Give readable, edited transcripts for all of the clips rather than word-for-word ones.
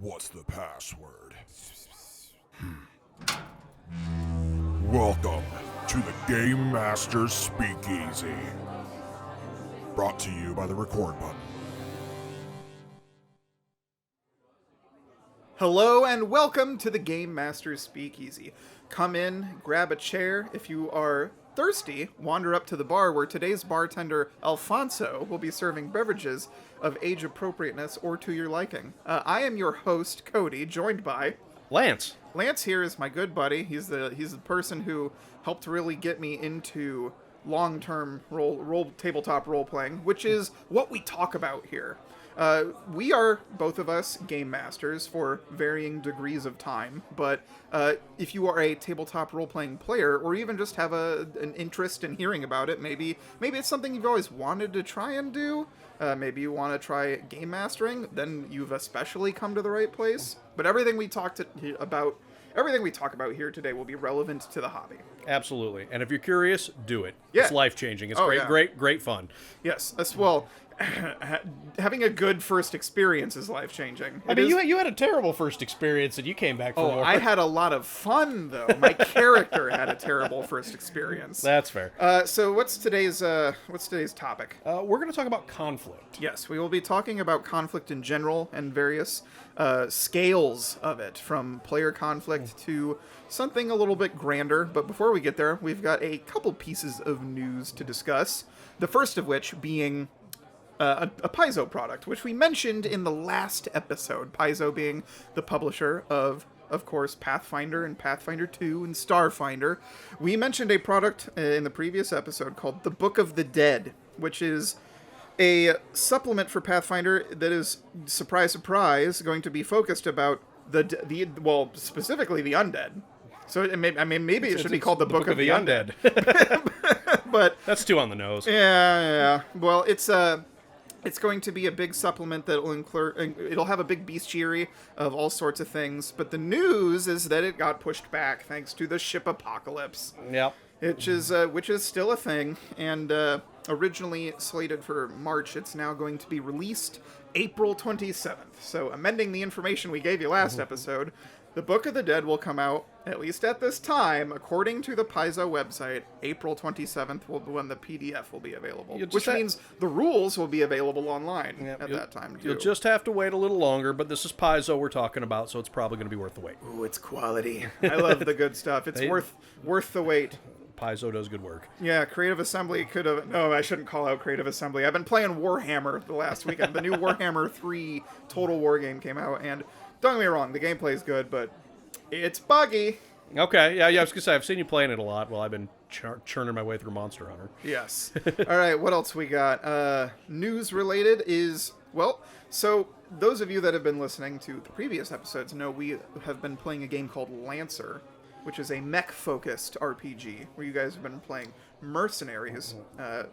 What's the password? Welcome to the Game Master Speakeasy. Brought to you by the record button. Hello and welcome to the Game Master Speakeasy. Come in, grab a chair. If you are thirsty, wander up to the bar where today's bartender, Alfonso, will be serving beverages of age appropriateness or to your liking. I am your host, Cody, joined by... Lance. Lance here is my good buddy. He's the person who helped really get me into long-term tabletop role-playing, which is what we talk about here. We are, both of us, game masters for varying degrees of time, but if you are a tabletop role-playing player, or even just have an interest in hearing about it, maybe it's something you've always wanted to try and do, maybe you want to try game mastering, then you've especially come to the right place. But everything we talk about here today will be relevant to the hobby. Absolutely. And if you're curious, do it. Yeah. It's life-changing. It's Yeah. great fun. Yes, well, having a good first experience is life-changing. You had a terrible first experience and you came back for more. I had a lot of fun, though. My character had a terrible first experience. That's fair. So what's today's topic? We're going to talk about conflict. Yes, we will be talking about conflict in general and various scales of it, from player conflict to something a little bit grander. But before we get there, we've got a couple pieces of news to discuss. The first of which being a Paizo product, which we mentioned in the last episode. Paizo being the publisher of course, Pathfinder and Pathfinder 2 and Starfinder. We mentioned a product in the previous episode called the Book of the Dead, which is a supplement for Pathfinder that is, surprise, surprise, going to be focused about specifically the undead. So maybe it should be called the Book of the Undead. But that's too on the nose. Yeah. Well, it's going to be a big supplement that will include. It'll have a big bestiary of all sorts of things. But the news is that it got pushed back thanks to the ship apocalypse. Yep. Which is still a thing, and originally slated for March, it's now going to be released April 27th. So, amending the information we gave you last episode, the Book of the Dead will come out, at least at this time, according to the Paizo website, April 27th when the PDF will be available. Which means the rules will be available online at that time, too. You'll just have to wait a little longer, but this is Paizo we're talking about, so it's probably going to be worth the wait. Ooh, it's quality. I love the good stuff. It's worth the wait. Paizo does good work. Yeah, Creative Assembly could have... No, I shouldn't call out Creative Assembly. I've been playing Warhammer the last weekend. The new Warhammer 3 Total War game came out, and don't get me wrong, the gameplay is good, but it's buggy. Okay, yeah, I was going to say, I've seen you playing it a lot while I've been churning my way through Monster Hunter. Yes. All right, what else we got? News related is... Well, so those of you that have been listening to the previous episodes know we have been playing a game called Lancer, which is a mech-focused RPG, where you guys have been playing mercenaries.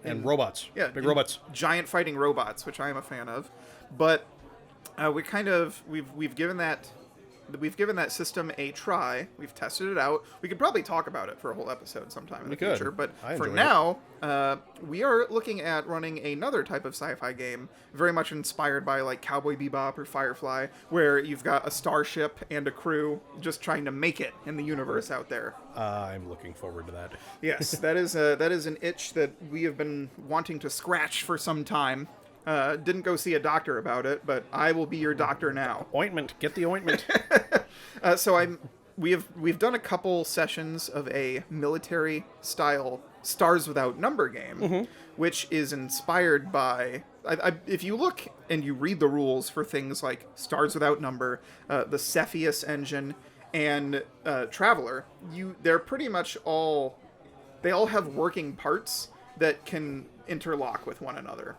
And robots. Yeah. Big robots. Giant fighting robots, which I am a fan of. But we've given that system a try. We've tested it out. We could probably talk about it for a whole episode sometime in the future. But for now, we are looking at running another type of sci-fi game, very much inspired by like Cowboy Bebop or Firefly, where you've got a starship and a crew just trying to make it in the universe out there. I'm looking forward to that. Yes, that is an itch that we have been wanting to scratch for some time. Didn't go see a doctor about it, but I will be your doctor now. Ointment. Get the ointment. We've done a couple sessions of a military-style Stars Without Number game, which is inspired by... if you look and you read the rules for things like Stars Without Number, the Cepheus engine, and Traveler, they're pretty much all... They all have working parts that can interlock with one another.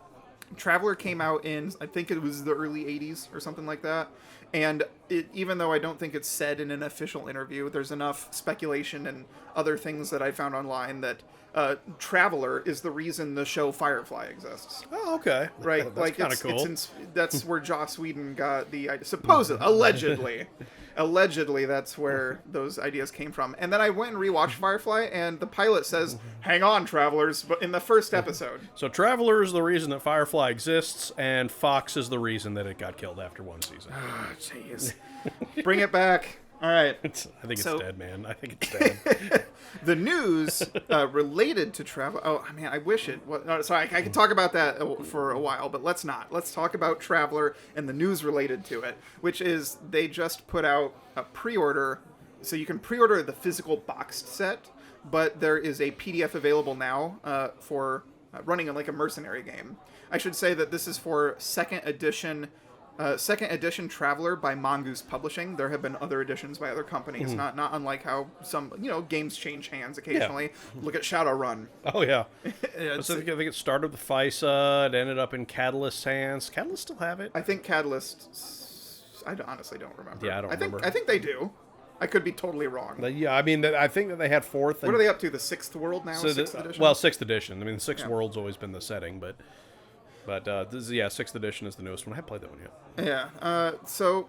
Traveler came out in, I think it was the early 80s or something like that. And even though I don't think it's said in an official interview, there's enough speculation and other things that I found online that Traveler is the reason the show Firefly exists. Oh, okay. Right? That's kind of cool. That's where Joss Whedon got the idea. Supposedly, allegedly. Allegedly, that's where those ideas came from. And then I went and rewatched Firefly, and the pilot says, "Hang on, travelers," but in the first episode. So Traveler is the reason that Firefly exists, and Fox is the reason that it got killed after one season. Oh, jeez. Bring it back. All right. I think it's dead, man. I think it's dead. The news related to travel. Oh, man, I wish it was. No, sorry, I could talk about that for a while, but let's not. Let's talk about Traveler and the news related to it, which is they just put out a pre-order. So you can pre-order the physical boxed set, but there is a PDF available now for running like a mercenary game. I should say that this is for second edition Traveler by Mongoose Publishing. There have been other editions by other companies, not unlike how some games change hands occasionally. Yeah. Look at Shadowrun. Oh yeah. I think it started with FISA. It ended up in Catalyst's hands. Catalyst still have it? I think Catalyst. I honestly don't remember. Yeah, I don't remember. I think they do. I could be totally wrong. Yeah, I mean, I think that they had fourth. What are they up to? The sixth world now? So sixth edition? Well, sixth edition. I mean, the sixth world's always been the setting, but this is, sixth edition is the newest one. I haven't played that one yet. Yeah. So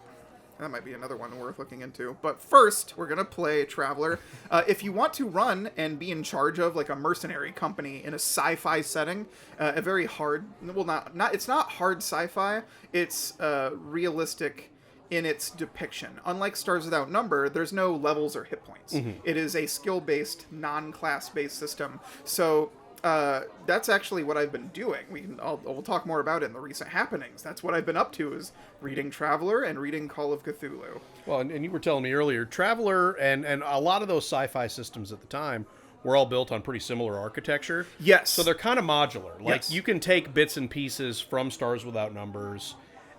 that might be another one worth looking into. But first, we're gonna play Traveler. If you want to run and be in charge of like a mercenary company in a sci-fi setting, a very hard. Well, not. It's not hard sci-fi. It's realistic in its depiction. Unlike Stars Without Number, there's no levels or hit points. It is a skill-based, non-class-based system. So that's actually what I've been doing. We'll talk more about it in the recent happenings. That's what I've been up to, is reading Traveler and reading Call of Cthulhu. Well, and you were telling me earlier, Traveler and a lot of those sci-fi systems at the time were all built on pretty similar architecture. Yes. So they're kind of modular. Like, yes. You can take bits and pieces from Stars Without Numbers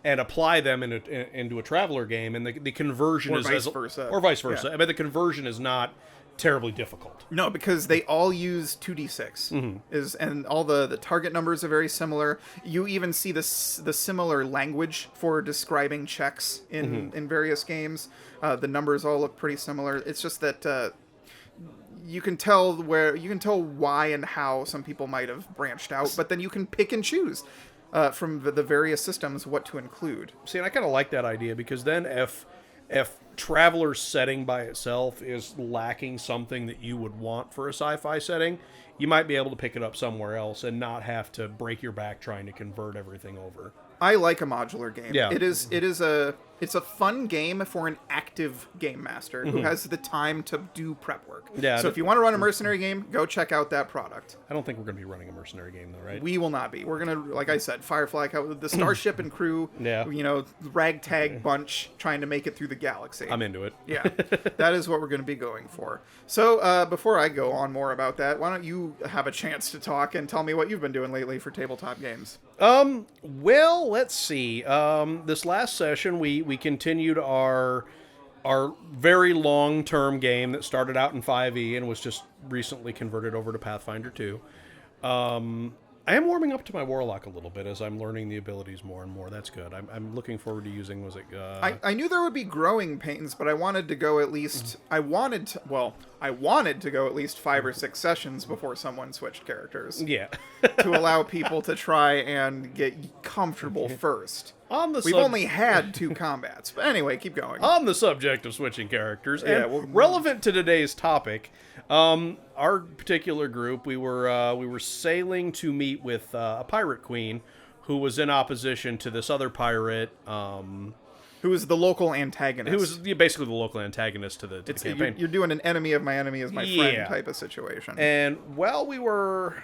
and apply them into a Traveler game, and the conversion is... vice versa. Or vice versa. Yeah. I mean, the conversion is not terribly difficult. No, because they all use 2d6. And all the target numbers are very similar. You even see the similar language for describing checks in various games. The numbers all look pretty similar. It's just that you can tell why and how some people might have branched out, but then you can pick and choose from the various systems what to include. See, and I kind of like that idea, because then if Traveler's setting by itself is lacking something that you would want for a sci-fi setting, you might be able to pick it up somewhere else and not have to break your back trying to convert everything over. I like a modular game. Yeah. It's a fun game for an active game master who has the time to do prep work. Yeah. So if you want to run a mercenary game, go check out that product. I don't think we're going to be running a mercenary game, though, right? We will not be. We're going to, like I said, Firefly, the starship and crew, Yeah. Ragtag bunch trying to make it through the galaxy. I'm into it. Yeah, that is what we're going to be going for. So before I go on more about that, why don't you have a chance to talk and tell me what you've been doing lately for tabletop games? Well, let's see. This last session, we continued our very long-term game that started out in 5e and was just recently converted over to Pathfinder 2. I am warming up to my Warlock a little bit as I'm learning the abilities more and more. That's good. I'm looking forward to using, I knew there would be growing pains, but I wanted to go at least... I wanted to go at least 5 or 6 sessions before someone switched characters. Yeah. To allow people to try and get comfortable first. We've only had 2 combats. But anyway, keep going. On the subject of switching characters, Yeah, and relevant to today's topic, our particular group, we were sailing to meet with a pirate queen who was in opposition to this other pirate, who was the local antagonist. who was basically the local antagonist to the campaign. You're doing an enemy of my enemy is my friend type of situation. And while we were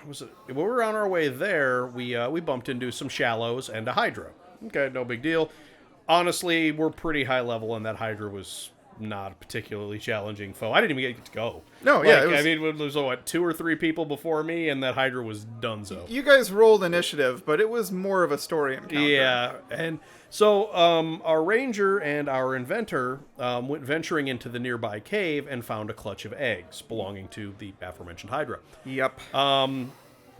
on our way there, we bumped into some shallows and a Hydra. Okay, no big deal. Honestly, we're pretty high level, and that Hydra was not a particularly challenging foe. I didn't even get to go. No, yeah. There was 2 or 3 people before me, and that Hydra was donezo. You guys rolled initiative, but it was more of a story encounter. Yeah, and so our ranger and our inventor went venturing into the nearby cave and found a clutch of eggs belonging to the aforementioned Hydra. Yep.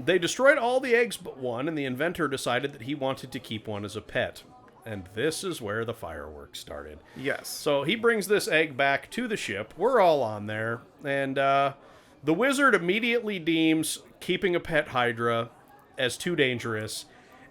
They destroyed all the eggs but one, and the inventor decided that he wanted to keep one as a pet. And this is where the fireworks started. Yes. So he brings this egg back to the ship. We're all on there. And the wizard immediately deems keeping a pet Hydra as too dangerous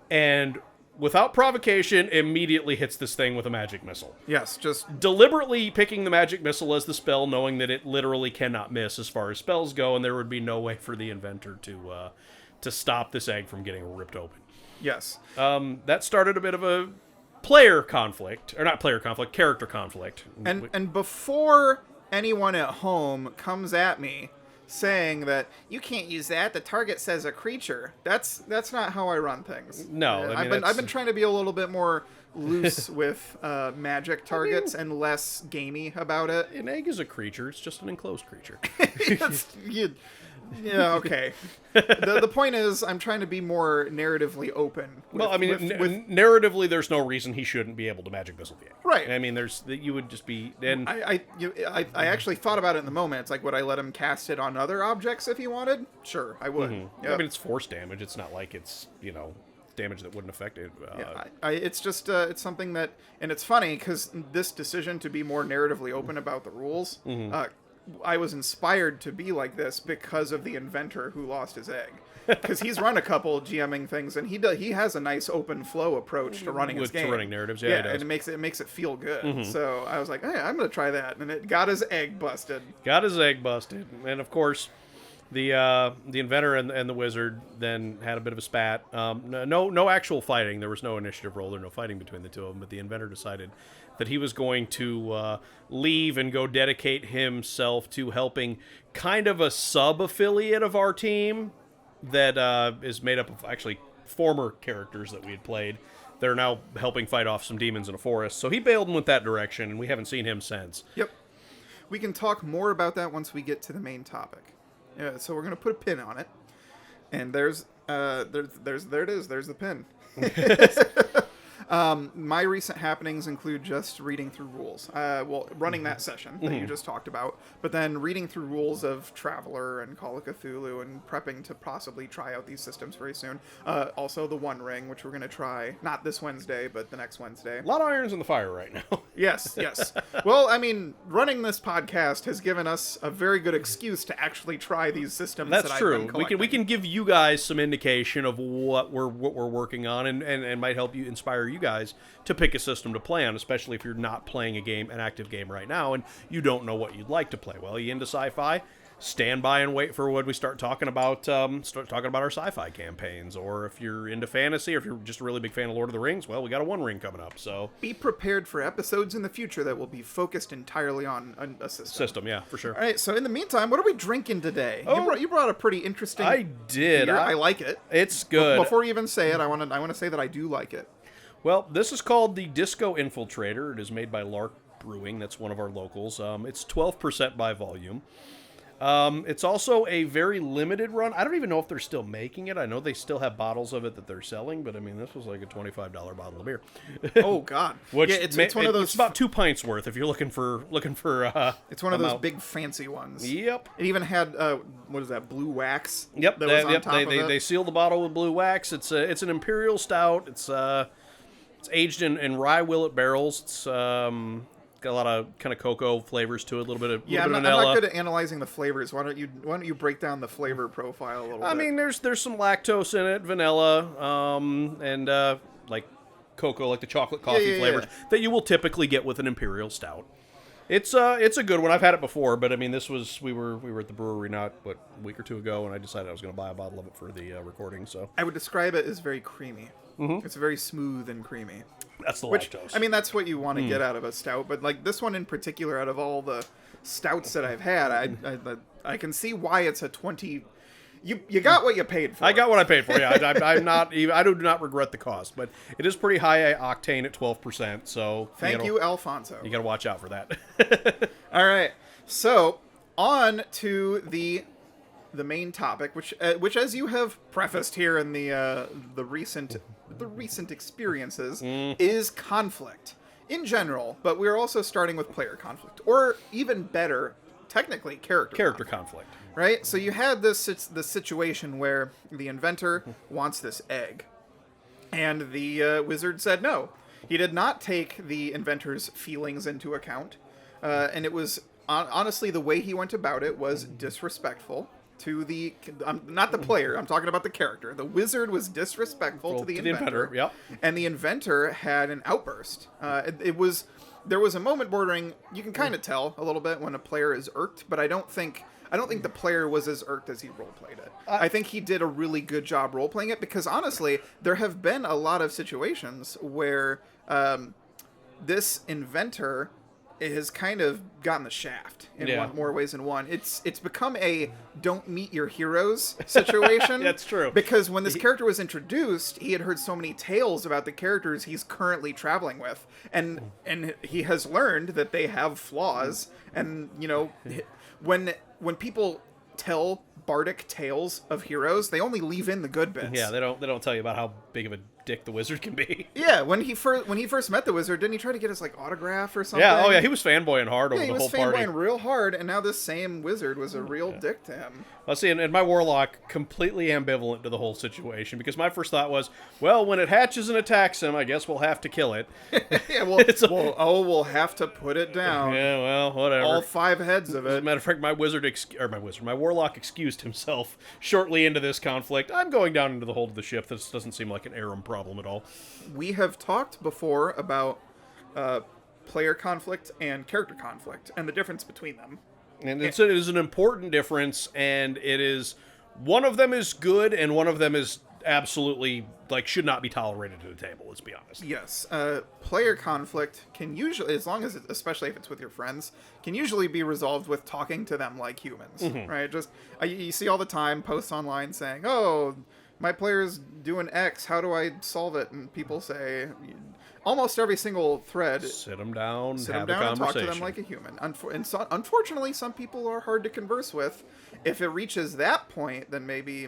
and without provocation, immediately hits this thing with a magic missile. Yes, just Deliberately picking the magic missile as the spell, knowing that it literally cannot miss as far as spells go, and there would be no way for the inventor to stop this egg from getting ripped open. yes. That started a bit of a player conflict, or not player conflict, character conflict. And before anyone at home comes at me saying that you can't use that, the target says a creature. That's not how I run things. No, I mean, I've been trying to be a little bit more loose with magic targets and less gamey about it. An egg is a creature; it's just an enclosed creature. Yeah, okay. The point is, I'm trying to be more narratively open. Well, I mean, narratively, there's no reason he shouldn't be able to magic missile the egg. Right. I mean, you would just be. And I actually thought about it in the moment. It's like, would I let him cast it on other objects if he wanted? Sure, I would. Mm-hmm. Yep. I mean, it's force damage. It's not like it's, damage that wouldn't affect it. It's just it's something that, and it's funny because this decision to be more narratively open about the rules, I was inspired to be like this because of the inventor who lost his egg. Because he's run a couple GMing things, and he has a nice open flow approach to running his game. To running narratives, yeah, he does. And it makes it feel good. So I was like, hey, I'm gonna try that, and it got his egg busted. And of course, the inventor and the wizard then had a bit of a spat. No actual fighting. There was no initiative roll or no fighting between the two of them. But the inventor decided that he was going to leave and go dedicate himself to helping kind of a sub-affiliate of our team that is made up of actually former characters that we had played. They're now helping fight off some demons in a forest. So he bailed and went that direction, and we haven't seen him since. Yep. We can talk more about that once we get to the main topic. Yeah, so we're going to put a pin on it. And there it is. There's the pin. My recent happenings include just reading through rules. Running that session that you just talked about, but then reading through rules of Traveler and Call of Cthulhu and prepping to possibly try out these systems very soon. Also the One Ring, which we're going to try, not this Wednesday, but the next Wednesday. A lot of irons in the fire right now. Yes. Well, I mean, running this podcast has given us a very good excuse to actually try these systems. That's that true. I've been collecting. We can give you guys some indication of what we're working on, and might help you inspire you guys to pick a system to play on, especially if you're not playing an active game right now, and you don't know what you'd like to play. Well, you into sci-fi? Stand by and wait for when we start talking about our sci-fi campaigns. Or if you're into fantasy, or if you're just a really big fan of Lord of the Rings, well, we got a One Ring coming up. So be prepared for episodes in the future that will be focused entirely on a system. System, yeah, for sure. All right. So in the meantime, what are we drinking today? Oh, you brought a pretty interesting. I did. Beer. I like it. It's good. Before you even say it, I want to say that I do like it. Well, this is called the Disco Infiltrator. It is made by Lark Brewing. That's one of our locals. It's 12% by volume. It's also a very limited run. I don't even know if they're still making it. I know they still have bottles of it that they're selling, but I mean, this was like a $25 bottle of beer. Oh God! Which yeah, it's one of those. It's about 2 pints worth if you're looking for. It's one of those big fancy ones. Yep. It even had what is that? Blue wax. Yep. That was on top of it. They sealed the bottle with blue wax. It's an imperial stout. It's aged in rye willet barrels. It's got a lot of kind of cocoa flavors to it, a little bit of vanilla. I'm not good at analyzing the flavors. Why don't you break down the flavor profile a little bit? I mean, there's some lactose in it, vanilla, and like cocoa, like the chocolate coffee flavors that you will typically get with an imperial stout. It's a good one. I've had it before, but I mean, we were at the brewery a week or two ago, and I decided I was going to buy a bottle of it for the recording. So I would describe it as very creamy. Mm-hmm. It's very smooth and creamy. That's the lactose. I mean, that's what you want to get out of a stout. But like this one in particular, out of all the stouts that I've had, I can see why it's a 20. You got what you paid for. I got what I paid for. Yeah, I do not regret the cost, but it is pretty high octane at 12%. So thank you, Alfonso. You got to watch out for that. All right, so on to the main topic, which as you have prefaced here in the recent experiences, is conflict in general. But we're also starting with player conflict, or even better, technically character conflict. Right? So you had this situation where the inventor wants this egg, and the wizard said no. He did not take the inventor's feelings into account, and it was honestly the way he went about it was disrespectful. to the not the player. I'm talking about the character. The wizard was disrespectful to the inventor. Yep. And the inventor had an outburst. There was a moment bordering. You can kind of tell a little bit when a player is irked, but I don't think the player was as irked as he roleplayed it. I think he did a really good job roleplaying it because honestly, there have been a lot of situations where this inventor has kind of gotten the shaft in more ways than one. It's become a don't meet your heroes situation. That's true. Because when this character was introduced, he had heard so many tales about the characters he's currently traveling with, and he has learned that they have flaws. And when people tell bardic tales of heroes, they only leave in the good bits. Yeah, they don't tell you about how big of a dick the wizard can be. Yeah, when he first met the wizard, didn't he try to get his autograph or something? Yeah, he was fanboying hard over the whole party. Yeah, he was fanboying real hard, and now this same wizard was a real dick to him. Let's see, and my warlock completely ambivalent to the whole situation because my first thought was, well, when it hatches and attacks him, I guess we'll have to kill it. Yeah, we'll have to put it down. Yeah, well, whatever. All 5 heads of it. As a matter of fact, my warlock excused himself shortly into this conflict. I'm going down into the hold of the ship. This doesn't seem like an Aram problem at all. We have talked before about player conflict and character conflict and the difference between them. And it is an important difference, and it is one of them is good, and one of them is absolutely should not be tolerated at the table. Let's be honest. Yes, player conflict can usually, especially if it's with your friends, can usually be resolved with talking to them like humans, right? Just you see all the time posts online saying, "Oh, my player's doing X. How do I solve it?" And people say, almost every single thread, sit them down, have a and conversation. talk to them like a human. Unfortunately, some people are hard to converse with. If it reaches that point, then maybe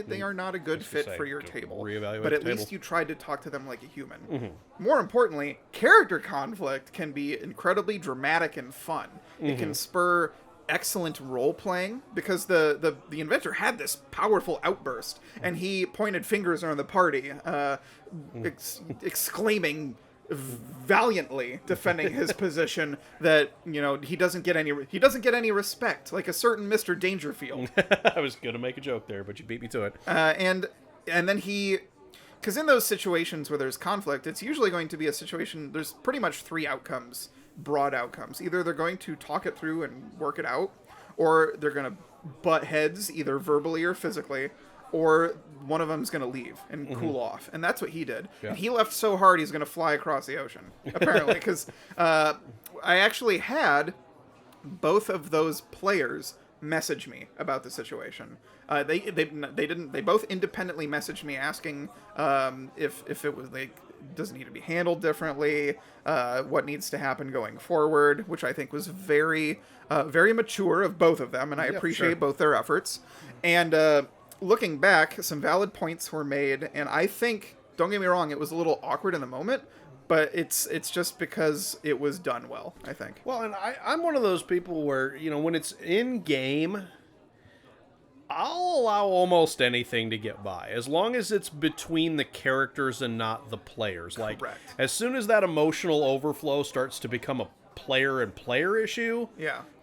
they are not a good fit for your table. But at least you tried to talk to them like a human. More importantly, character conflict can be incredibly dramatic and fun. It can spur excellent role playing because the inventor had this powerful outburst and he pointed fingers around the party, exclaiming valiantly, defending his position that he doesn't get any respect, like a certain Mr. Dangerfield. I was gonna make a joke there, but you beat me to it. And then because in those situations where there's conflict, it's usually going to be a situation. There's pretty much 3 outcomes. Broad outcomes. Either they're going to talk it through and work it out, or they're going to butt heads either verbally or physically, or one of them's going to leave and cool off. And that's what he did. Yeah. And he left so hard he's going to fly across the ocean, apparently, because I actually had both of those players message me about the situation. They both independently messaged me asking if it was does it need to be handled differently, what needs to happen going forward, which I think was very mature of both of them, and I appreciate both their efforts. And looking back, some valid points were made, and I think, don't get me wrong, it was a little awkward in the moment, but it's just because it was done well, I think. Well, and I'm one of those people where, when it's in game, I'll allow almost anything to get by, as long as it's between the characters and not the players. Correct. As soon as that emotional overflow starts to become a player and player issue,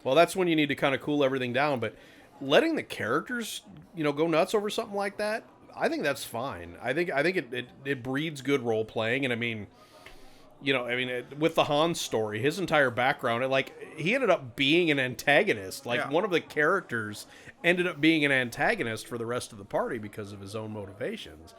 well, that's when you need to kind of cool everything down. But letting the characters, go nuts over something like that, I think that's fine. I think it breeds good role playing, and with the Hans story, his entire background, he ended up being an antagonist. One of the characters ended up being an antagonist for the rest of the party because of his own motivations.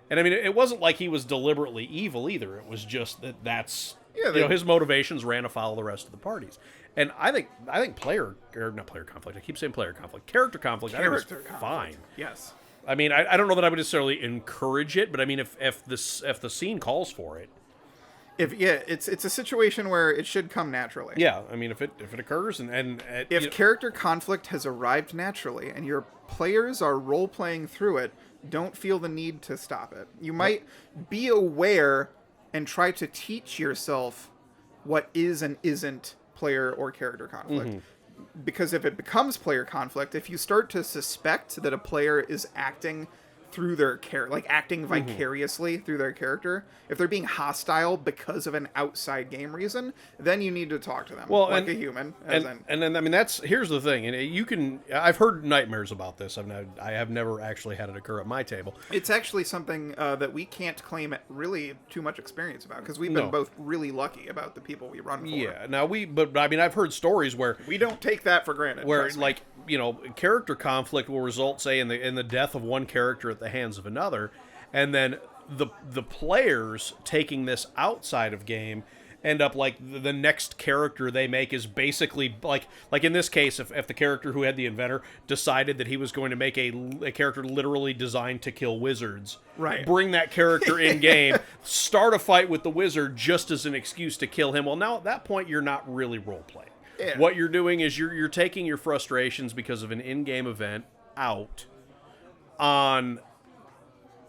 And it wasn't like he was deliberately evil either. It was just that's his motivations ran afoul of the rest of the parties. And I think not player conflict. I keep saying player conflict. Character conflict. I think it's fine. Yes. I don't know that I would necessarily encourage it, but if the scene calls for it. It's a situation where it should come naturally. Yeah, if it occurs and if character conflict has arrived naturally and your players are role playing through it, don't feel the need to stop it. You might be aware and try to teach yourself what is and isn't player or character conflict. Because if it becomes player conflict, if you start to suspect that a player is acting through their like acting vicariously through their character. If they're being hostile because of an outside game reason, then you need to talk to them like a human. And then I mean here's the thing, and you can I've heard nightmares about this. I have never actually had it occur at my table. It's actually something that we can't claim really too much experience about because we've been both really lucky about the people we run for. Yeah. Now but I mean I've heard stories where we don't take that for granted. Where like character conflict will result, say, in the death of one character at the hands of another, and then the players taking this outside of game end up like the next character they make is basically like in this case, if the character who had the inventor decided that he was going to make a character literally designed to kill wizards, right? Bring that character in game, start a fight with the wizard just as an excuse to kill him. Well, now at that point you're not really role playing. Yeah. What you're doing is you're taking your frustrations because of an in-game event out on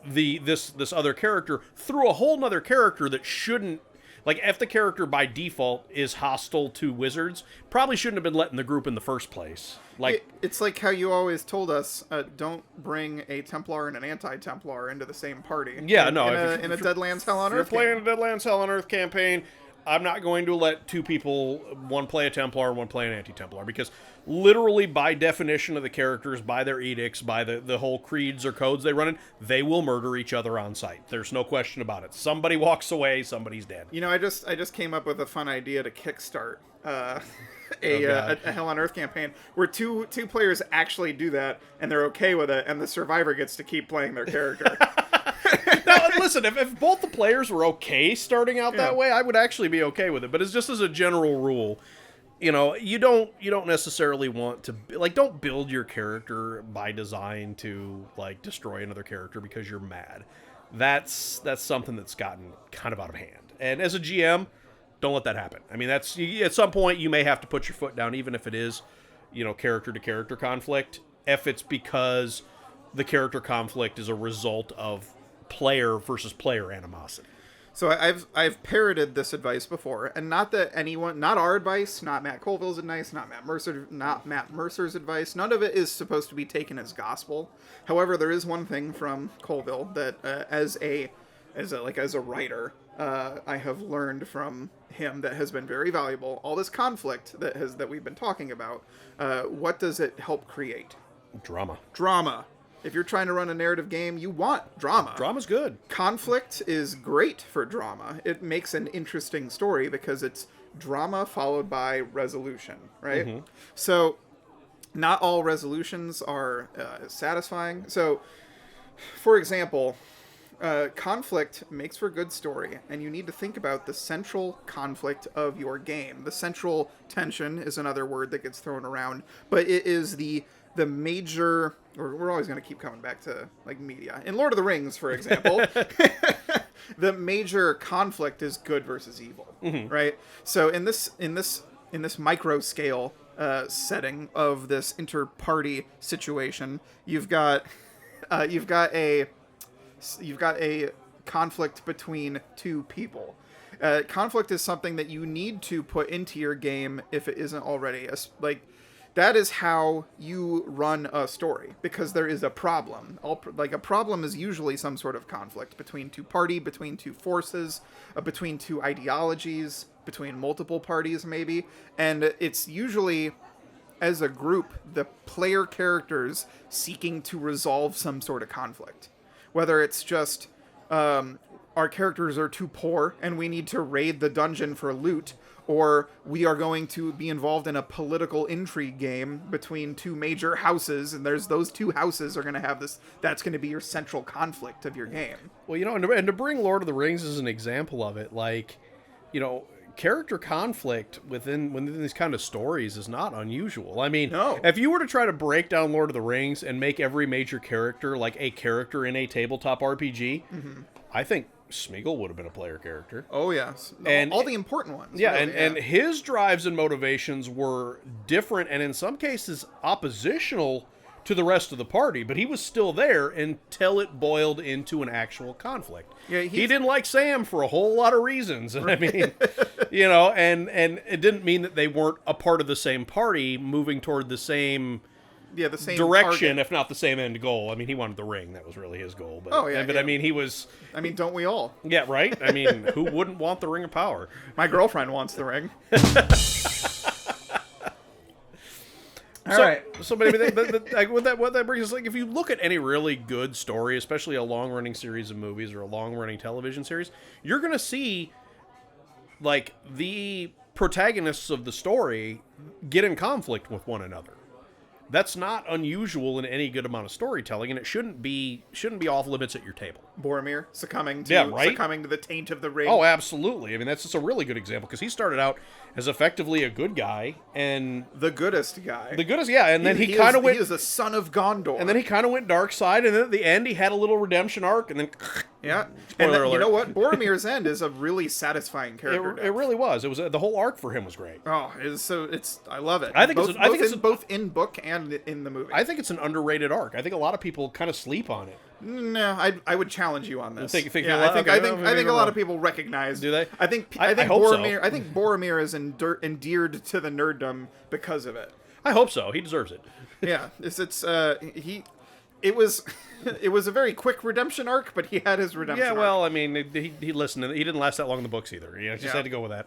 this other character through a whole nother character that shouldn't, like, if the character by default is hostile to wizards, probably shouldn't have been let in the group in the first place. Like it's like how you always told us, don't bring a Templar and an anti-Templar into the same party. Yeah, in a Deadlands Hell on Earth. If you're playing a Deadlands Hell on Earth campaign, I'm not going to let two people, one play a Templar and one play an anti-Templar, because literally by definition of the characters, by their edicts, by the whole creeds or codes they run in, they will murder each other on sight. There's no question about it. Somebody walks away, somebody's dead. I just came up with a fun idea to kickstart a Hell on Earth campaign where two players actually do that and they're okay with it, and the survivor gets to keep playing their character. Now, listen, if both the players were okay starting out that way, I would actually be okay with it. But it's just as a general rule, you don't necessarily want to, like, don't build your character by design to, like, destroy another character because you're mad. That's something that's gotten kind of out of hand. And as a GM, don't let that happen. I mean, at some point you may have to put your foot down, even if it is, character to character conflict, if it's because the character conflict is a result of player versus player animosity. So I've parroted this advice before, and not our advice, not Matt Colville's advice, not Matt Mercer's advice. None of it is supposed to be taken as gospel. However, there is one thing from Colville that, as a writer, I have learned from him that has been very valuable. All this conflict that we've been talking about, what does it help create? Drama. If you're trying to run a narrative game, you want drama. Drama's good. Conflict is great for drama. It makes an interesting story because it's drama followed by resolution, right? Mm-hmm. So not all resolutions are satisfying. So, for example, conflict makes for a good story, and you need to think about the central conflict of your game. The central tension is another word that gets thrown around, but it is the major, or we're always going to keep coming back to, like, media. In Lord of the Rings, for example, the major conflict is good versus evil, right? So in this micro scale setting of this inter-party situation, you've got a conflict between two people. Conflict is something that you need to put into your game if it isn't already. That is how you run a story, because there is a problem. A problem is usually some sort of conflict between between two forces, between two ideologies, between multiple parties maybe, and it's usually, as a group, the player characters seeking to resolve some sort of conflict. Whether it's just our characters are too poor and we need to raid the dungeon for loot, or we are going to be involved in a political intrigue game between two major houses, and those two houses are going to have this. That's going to be your central conflict of your game. Well, and to bring Lord of the Rings as an example of it, like, character conflict within these kind of stories is not unusual. I mean, no. If you were to try to break down Lord of the Rings and make every major character like a character in a tabletop RPG, I think Smeagol would have been a player character. Oh, yes. And all the important ones. Yeah, really, and his drives and motivations were different, and in some cases oppositional to the rest of the party, but he was still there until it boiled into an actual conflict. Yeah, he didn't like Sam for a whole lot of reasons. I mean, and it didn't mean that they weren't a part of the same party moving toward the same the same direction, target. if not the same end goal. I mean, he wanted the ring. That was really his goal. But, yeah. I mean, he was... I mean, don't we all? Yeah, right? I mean, who wouldn't want the Ring of Power? My girlfriend wants the ring. All right. So maybe what that brings us, like, if you look at any really good story, especially a long-running series of movies or a long-running television series, you're going to see, like, the protagonists of the story get in conflict with one another. That's not unusual in any good amount of storytelling, and it shouldn't be off limits at your table. Boromir succumbing to the taint of the ring. Oh, absolutely. I mean, that's just a really good example, because he started out as effectively a good guy, and... The goodest guy. The goodest, yeah, and then he kind of went... He is the son of Gondor. And then he kind of went dark side, and then at the end he had a little redemption arc, and then... Yeah. And then, you know what? Boromir's end is a really satisfying character. It really was. It was the whole arc for him was great. Oh, I love it. I think both in book and in the movie. I think it's an underrated arc. I think a lot of people kind of sleep on it. No, I would challenge you on this. I think a lot of people recognize. Do they? I think hope Boromir. so. I think Boromir is endeared to the nerddom because of it. I hope so. He deserves it. Yeah, it was a very quick redemption arc, but he had his redemption. Yeah, arc. well, I mean, he listened. He didn't last that long in the books either. You know, just had to go with that.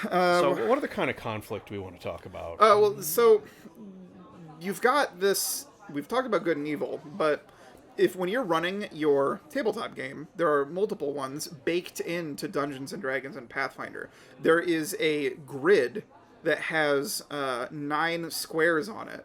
So, what other kind of conflict do we want to talk about? So you've got this. We've talked about good and evil, but when you're running your tabletop game, there are multiple ones baked into Dungeons and Dragons and Pathfinder. There is a grid that has 9 squares on it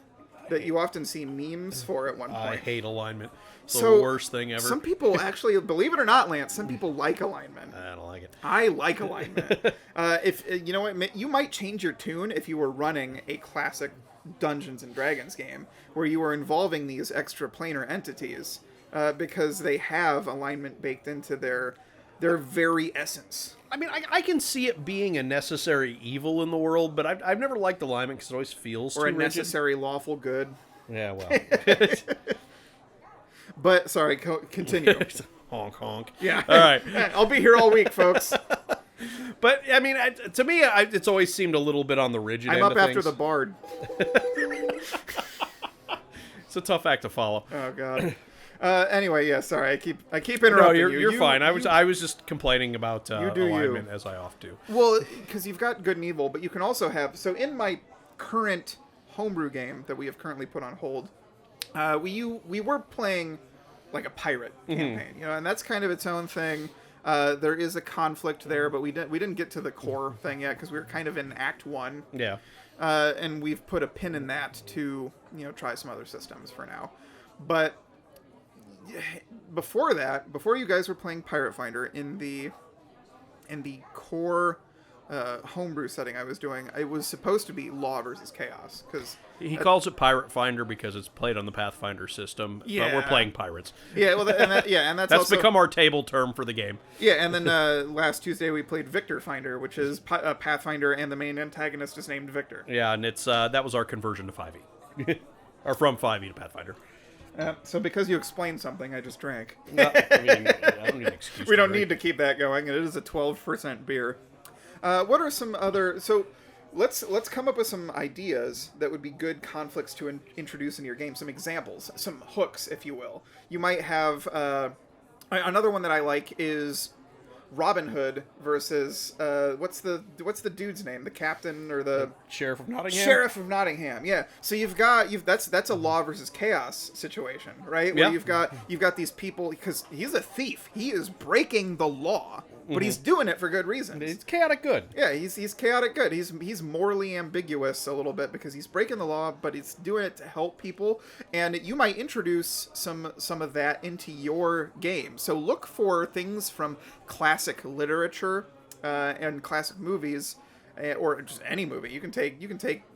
that you often see memes for at one point. I hate alignment. It's the worst thing ever. Some people actually, believe it or not, Lance, some people like alignment. I don't like it. I like alignment. If you know what, you might change your tune if you were running a classic Dungeons and Dragons game where you were involving these extra planar entities because they have alignment baked into their very essence. I mean, I can see it being a necessary evil in the world, but I've never liked alignment because it always feels or too a rigid. necessary lawful good. Yeah, well. But sorry, continue. Honk honk. Yeah. All right. I'll be here all week, folks. But I mean, to me, it's always seemed a little bit on the rigid I'm end up of after things. the bard. It's a tough act to follow. Oh God. Anyway, yeah. Sorry, I keep interrupting you. You're fine. I was just complaining about alignment as I often do. Well, because you've got good and evil, but you can also have. So in my current homebrew game that we have currently put on hold, we were playing like a pirate campaign, you know, and that's kind of its own thing. There is a conflict there, but we didn't get to the core thing yet because we were kind of in Act 1. Yeah. And we've put a pin in that to, you know, try some other systems for now. But before you guys were playing Pirate Finder in the core homebrew setting I was doing, it was supposed to be Law versus Chaos because he calls it Pirate Finder because it's played on the Pathfinder system, but we're playing pirates. Yeah, well, and that's that's also become our table term for the game. Yeah, and then last Tuesday we played Victor Finder, which is Pathfinder, and the main antagonist is named Victor. Yeah, and it's that was our conversion to 5e, or from 5e to Pathfinder. So because you explained something, I just drank. No, I mean, I don't need an excuse. We don't need to keep that going. It is a 12% beer. What are some other... So let's come up with some ideas that would be good conflicts to introduce in your game. Some examples, some hooks, if you will. You might have... another one that I like is Robin Hood versus... what's the dude's name? The captain or the... Sheriff of Nottingham? Sheriff of Nottingham, yeah. So that's a Law versus Chaos situation, right? Where you've got these people, because he's a thief. He is breaking the law. But he's doing it for good reasons. It's chaotic good. Yeah, he's chaotic good. He's morally ambiguous a little bit because he's breaking the law, but he's doing it to help people. And you might introduce some of that into your game. So look for things from classic literature and classic movies, or just any movie. You can take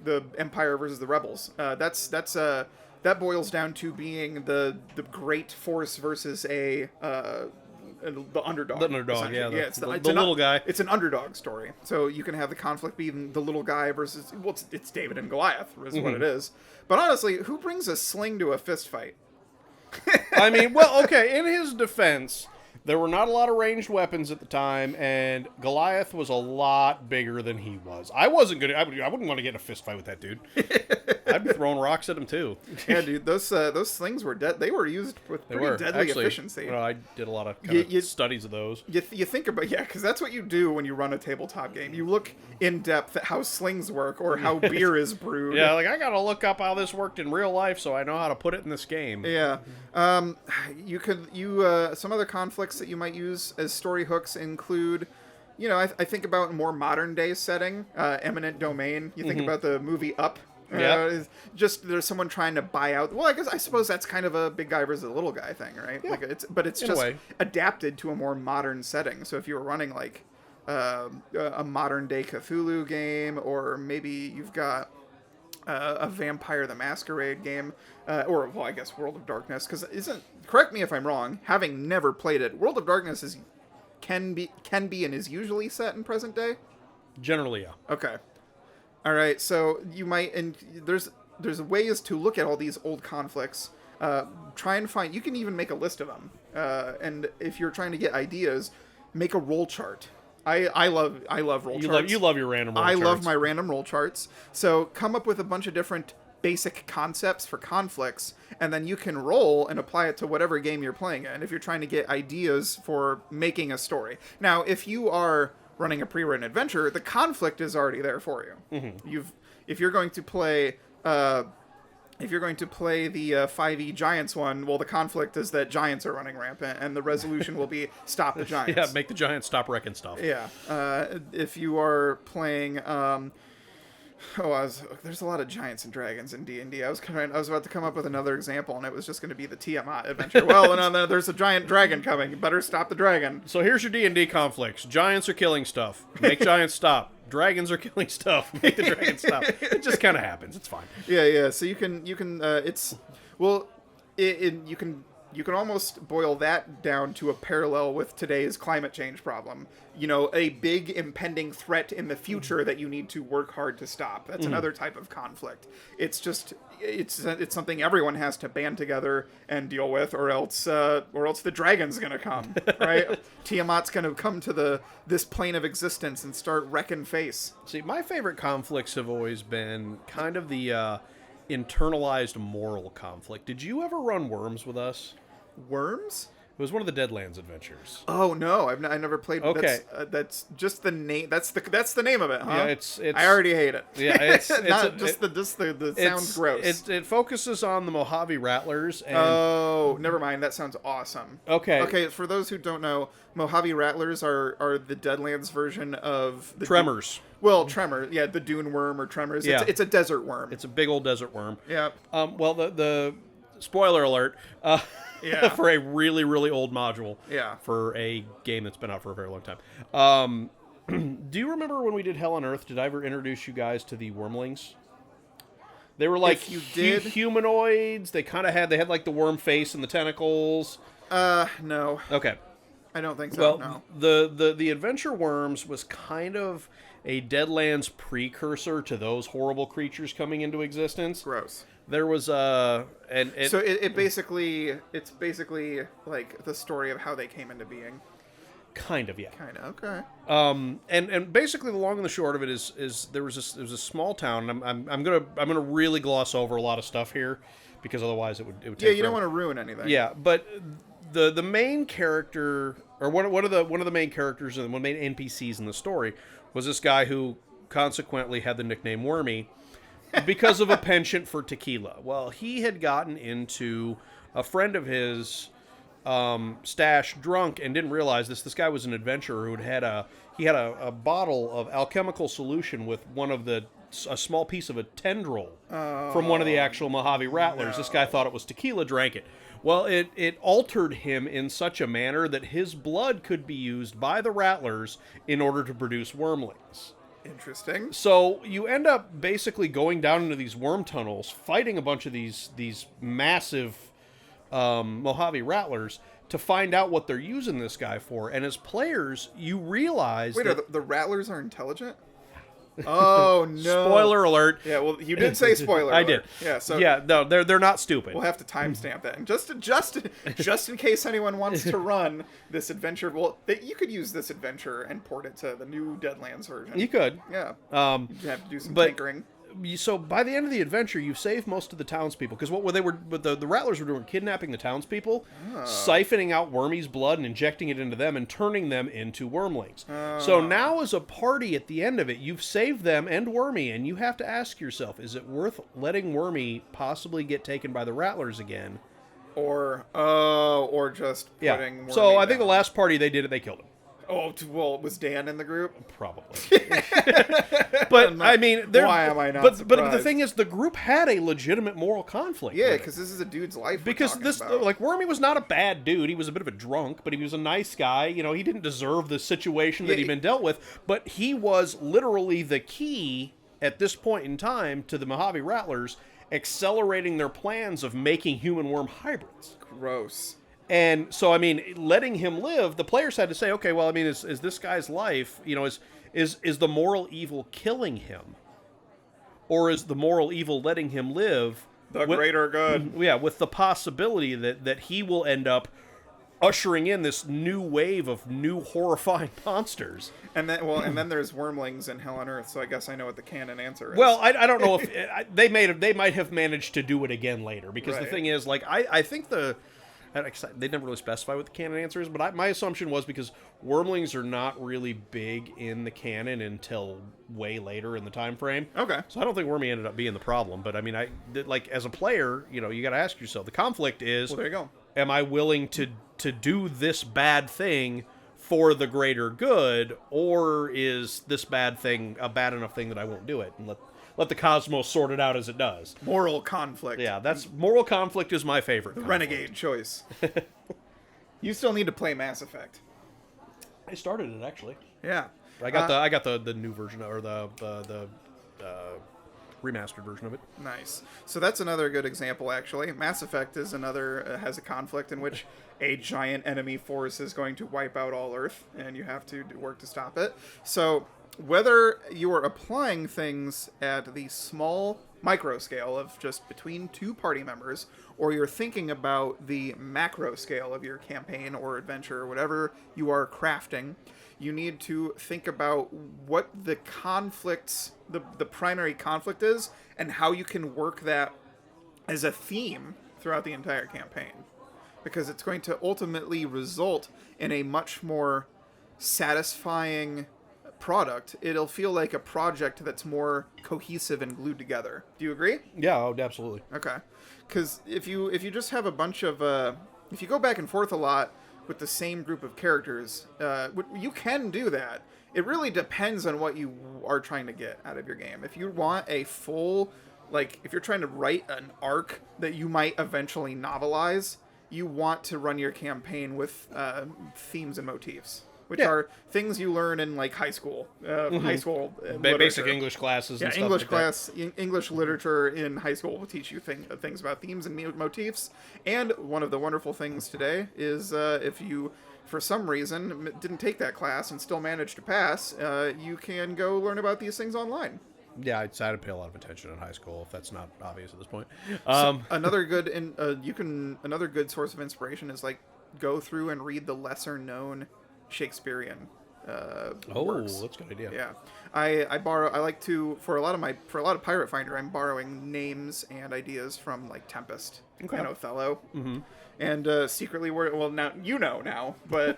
the Empire versus the Rebels. That boils down to being the great force versus the underdog. The underdog, yeah. It's the little guy. It's an underdog story. So you can have the conflict being the little guy versus... Well, it's David and Goliath is what it is. But honestly, who brings a sling to a fist fight? I mean, well, okay, in his defense, There were not a lot of ranged weapons at the time, and Goliath was a lot bigger than he was. I wasn't good. I wouldn't want to get in a fist fight with that dude. I'd be throwing rocks at him too. Yeah, dude, those slings were they were used with pretty deadly efficiency. I did a lot of studies of those. You think about because that's what you do when you run a tabletop game. You look in depth at how slings work or how beer is brewed. Yeah, like I gotta look up how this worked in real life so I know how to put it in this game. Yeah, some other conflicts that you might use as story hooks include, I think about a more modern day setting, eminent domain. You think about the movie Up. Yeah. There's someone trying to buy out. Well, I suppose that's kind of a big guy versus a little guy thing, right? Yeah. It's just adapted to a more modern setting. So if you were running like a modern day Cthulhu game, or maybe you've got a Vampire the Masquerade game, or I guess World of Darkness, because correct me if I'm wrong, having never played it, World of Darkness can be and is usually set in present day. Generally, yeah. Okay. All right, so you might, and there's ways to look at all these old conflicts. Try and find. You can even make a list of them. And if you're trying to get ideas, make a roll chart. I love roll charts. You love your random roll charts. I love my random roll charts. So come up with a bunch of different basic concepts for conflicts, and then you can roll and apply it to whatever game you're playing in if you're trying to get ideas for making a story. Now, if you are running a pre-written adventure, the conflict is already there for you. Mm-hmm. If you're going to play the 5e Giants one, well, the conflict is that giants are running rampant, and the resolution will be stop the giants. Yeah, make the giants stop wrecking stuff. Yeah. If you are playing, there's a lot of giants and dragons in D&D. I was about to come up with another example, and it was just going to be the Tiamat adventure. Well, no, there's a giant dragon coming. You better stop the dragon. So here's your D&D conflicts. Giants are killing stuff. Make giants stop. Dragons are killing stuff. Make the dragons stop. It just kind of happens. It's fine. Yeah. So you can you can almost boil that down to a parallel with today's climate change problem. A big impending threat in the future that you need to work hard to stop. That's another type of conflict. It's something everyone has to band together and deal with, or else the dragon's gonna come, right? Tiamat's gonna come to this plane of existence and start wrecking face. See, my favorite conflicts have always been kind of the internalized moral conflict. Did you ever run Worms with us? Worms? It was one of the Deadlands adventures. Oh no, I never played. Okay, that's just the name. That's the name of it, huh? Yeah, it's I already hate it. Yeah, it's the sounds gross. It focuses on the Mojave Rattlers. And oh, never mind. That sounds awesome. Okay. For those who don't know, Mojave Rattlers are the Deadlands version of the Tremors. Tremor. Yeah, the dune worm or Tremors. Yeah. It's a desert worm. It's a big old desert worm. Yeah. Well, the spoiler alert. Yeah. For a really, really old module. Yeah. For a game that's been out for a very long time. Do you remember when we did Hell on Earth? Did I ever introduce you guys to the Wormlings? They were like humanoids. They had like the worm face and the tentacles. No. Okay. I don't think so. Well, no. The Adventure Worms was kind of a Deadlands precursor to those horrible creatures coming into existence. Gross. There was so it's basically like the story of how they came into being. Kind of, yeah. Kind of, okay. And basically the long and the short of it is there was a small town, and I'm gonna really gloss over a lot of stuff here because otherwise it would take you forever. don't want to ruin anything. Yeah, but the main character, or one of the main characters and one of the main NPCs in the story was this guy who consequently had the nickname Wormy because of a penchant for tequila. Well, he had gotten into a friend of his stash drunk and didn't realize this. This guy was an adventurer who had a bottle of alchemical solution with a small piece of a tendril from one of the actual Mojave Rattlers. No. This guy thought it was tequila, drank it. Well, it altered him in such a manner that his blood could be used by the Rattlers in order to produce wormlings. Interesting. So you end up basically going down into these worm tunnels, fighting a bunch of these massive Mojave Rattlers to find out what they're using this guy for. And as players, you realize the Rattlers are intelligent? Oh no! Spoiler alert. Yeah, well, you did say spoiler. I alert. did. Yeah. So yeah, no, they're not stupid. we'll have to timestamp that, and just in case anyone wants to run this adventure, well, you could use this adventure and port it to the new Deadlands version. You could. Yeah. You have to do some tinkering. So by the end of the adventure, you've saved most of the townspeople, because what they were, the Rattlers were doing, kidnapping the townspeople, siphoning out Wormy's blood and injecting it into them and turning them into wormlings. So now, as a party at the end of it, you've saved them and Wormy, and you have to ask yourself: is it worth letting Wormy possibly get taken by the Rattlers again, or just putting? Wormy So I think down? the last party they did it, they killed him. Oh, well, was Dan in the group? Probably. But I mean, why am I not But surprised? the thing is, the group had a legitimate moral conflict. Yeah, with it. because this is a dude's life. Because like, Wormy was not a bad dude. He was a bit of a drunk, but he was a nice guy. You know, he didn't deserve the situation that he'd been dealt with. But he was literally the key at this point in time to the Mojave Rattlers accelerating their plans of making human worm hybrids. Gross. And so, I mean, letting him live, the players had to say, okay, well, I mean, is this guy's life, you know, is the moral evil killing him? Or is the moral evil letting him live? The greater good. Yeah, with the possibility that he will end up ushering in this new wave of new horrifying monsters. And then there's wormlings in Hell on Earth, so I guess I know what the canon answer is. Well, I don't know if they might have managed to do it again later, because the Right. thing is, like, I think they never really specify what the canon answer is, but my assumption was because wormlings are not really big in the canon until way later in the time frame. Okay. So I don't think Wormy ended up being the problem, but I mean, like, as a player, you know, you got to ask yourself, the conflict is, Well, there you go. am I willing to do this bad thing for the greater good, or is this bad thing a bad enough thing that I won't do it and let the cosmos sort it out as it does? Moral conflict. Yeah, that's moral conflict is my favorite. Renegade choice. You still need to play Mass Effect. I started it actually. Yeah. I got the new version, or the remastered version of it. Nice. So that's another good example, actually. Mass Effect is another has a conflict in which a giant enemy force is going to wipe out all Earth, and you have to work to stop it. So whether you are applying things at the small micro scale of just between two party members, or you're thinking about the macro scale of your campaign or adventure or whatever you are crafting, you need to think about what the conflicts, the primary conflict is, and how you can work that as a theme throughout the entire campaign. Because it's going to ultimately result in a much more satisfying product. It'll feel like a project that's more cohesive and glued together. Do you agree? Yeah, oh, absolutely. Okay. Because if you just have a bunch of if you go back and forth a lot with the same group of characters, you can do that. It really depends on what you are trying to get out of your game. If you want a full, like, if you're trying to write an arc that you might eventually novelize, you want to run your campaign with themes and motifs, which are things you learn in, like, high school. Basic English classes. Yeah, and stuff English like class, English literature in high school will teach you things about themes and motifs. And one of the wonderful things today is if you, for some reason, didn't take that class and still managed to pass, you can go learn about these things online. Yeah, I didn't pay a lot of attention in high school, if that's not obvious at this point. Another good another good source of inspiration is, like, go through and read the lesser known Shakespearean works. That's a good idea. Yeah, I like to for a lot of Pirate Finder, I'm borrowing names and ideas from, like, Tempest and Othello, and secretly now you know now, but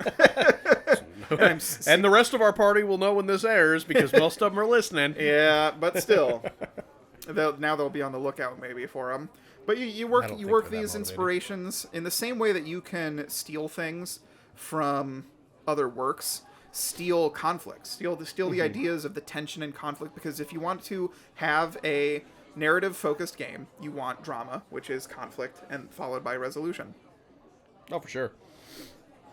and the rest of our party will know when this airs because most of them are listening. Yeah, but still, they'll be on the lookout maybe for them. But you work these inspirations in the same way that you can steal things from other works. Steal conflicts. Steal the ideas of the tension and conflict, because if you want to have a narrative-focused game, you want drama, which is conflict and followed by resolution. Oh, for sure.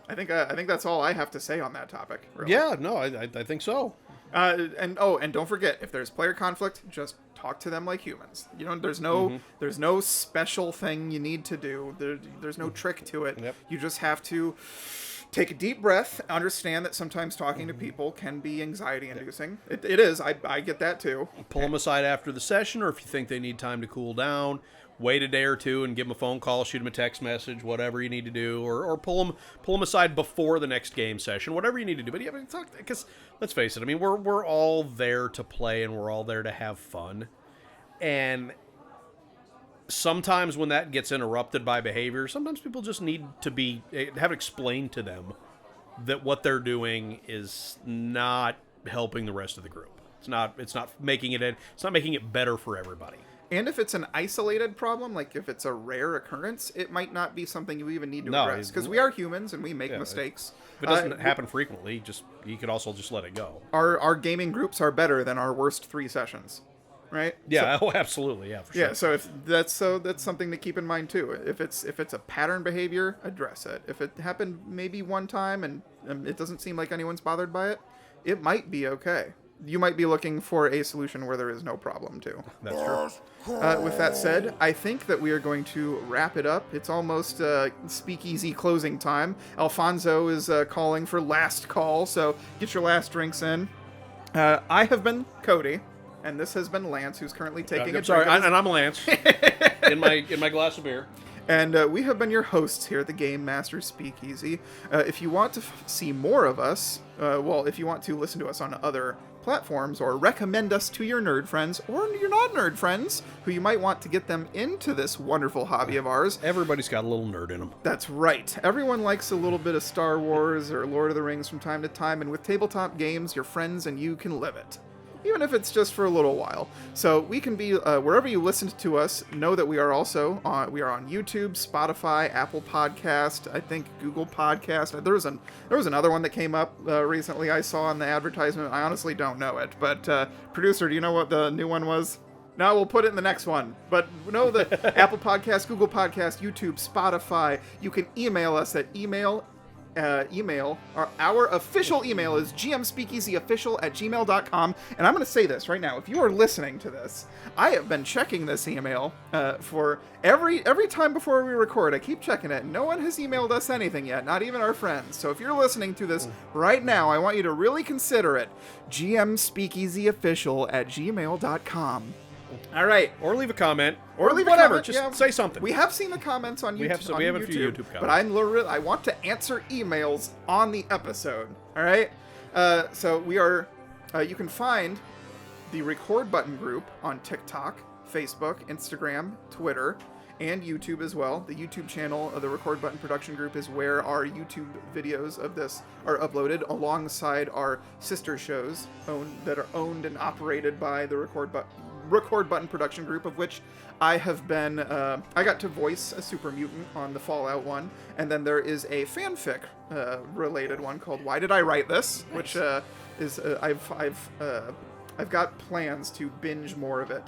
I think that's all I have to say on that topic. Really. Yeah, no, I think so. And don't forget, if there's player conflict, just talk to them like humans. You know, there's no special thing you need to do. There's no trick to it. Yep. You just have to Take a deep breath. Understand that sometimes talking to people can be anxiety-inducing. It is. I get that too. Pull them aside after the session, or if you think they need time to cool down, wait a day or two and give them a phone call, shoot them a text message, whatever you need to do, or pull them aside before the next game session, whatever you need to do. But yeah, because let's face it, I mean, we're all there to play and we're all there to have fun, and sometimes when that gets interrupted by behavior, sometimes people just need to have it explained to them that what they're doing is not helping the rest of the group. It's not making it better for everybody. And if it's an isolated problem, like if it's a rare occurrence, it might not be something you even need to address, because we are humans and we make mistakes. If it doesn't happen frequently, you could also just let it go. Our gaming groups are better than our worst 3 sessions. Right? Yeah, absolutely. Yeah, for sure. Yeah, so if that's something to keep in mind too. If it's a pattern behavior, address it. If it happened maybe one time and it doesn't seem like anyone's bothered by it, it might be okay. You might be looking for a solution where there is no problem too. That's true. With that said, I think that we are going to wrap it up. It's almost speakeasy closing time. Alfonso is calling for last call, so get your last drinks in. I have been Cody. And this has been Lance, who's currently taking a drink. Sorry, and I'm Lance in my glass of beer. And we have been your hosts here at the Game Master Speakeasy. If you want to see more of us, if you want to listen to us on other platforms or recommend us to your nerd friends or your non-nerd friends who you might want to get them into this wonderful hobby of ours. Everybody's got a little nerd in them. That's right. Everyone likes a little bit of Star Wars or Lord of the Rings from time to time, and with tabletop games, your friends and you can live it. Even if it's just for a little while. So we can be wherever you listen to us. Know that we are also on YouTube, Spotify, Apple Podcast, I think Google Podcast. There was another one that came up recently. I saw on the advertisement. I honestly don't know it, but producer, do you know what the new one was? No, we'll put it in the next one. But know that Apple Podcast, Google Podcast, YouTube, Spotify. You can email us at our official email is gmspeakeasyofficial@gmail.com, and I'm going to say this right now. If you are listening to this, I have been checking this email for every time before we record. I keep checking it. No one has emailed us anything yet, not even our friends. So if you're listening to this right now, I want you to really consider it. gmspeakeasyofficial@gmail.com. All right. Or leave a comment. Or leave whatever. a comment. Just say something. We have seen the comments on YouTube. We have a few YouTube comments. But I want to answer emails on the episode. All right? So we are... you can find the Record Button group on TikTok, Facebook, Instagram, Twitter, and YouTube as well. The YouTube channel of the Record Button production group is where our YouTube videos of this are uploaded alongside our sister shows that are owned and operated by the Record Button production group, of which I have been I got to voice a super mutant on the Fallout one, and then there is a fanfic related one called Why Did I Write This, which is I've got plans to binge more of it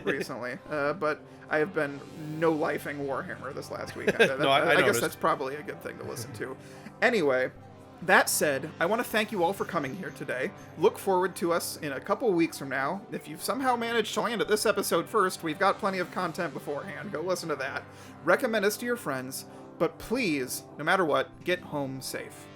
recently, but I have been no-lifing Warhammer this last weekend. No, I guess that's probably a good thing to listen to. Anyway, that said, I want to thank you all for coming here today. Look forward to us in a couple weeks from now. If you've somehow managed to land at this episode first, we've got plenty of content beforehand. Go listen to that. Recommend us to your friends, but please, no matter what, get home safe.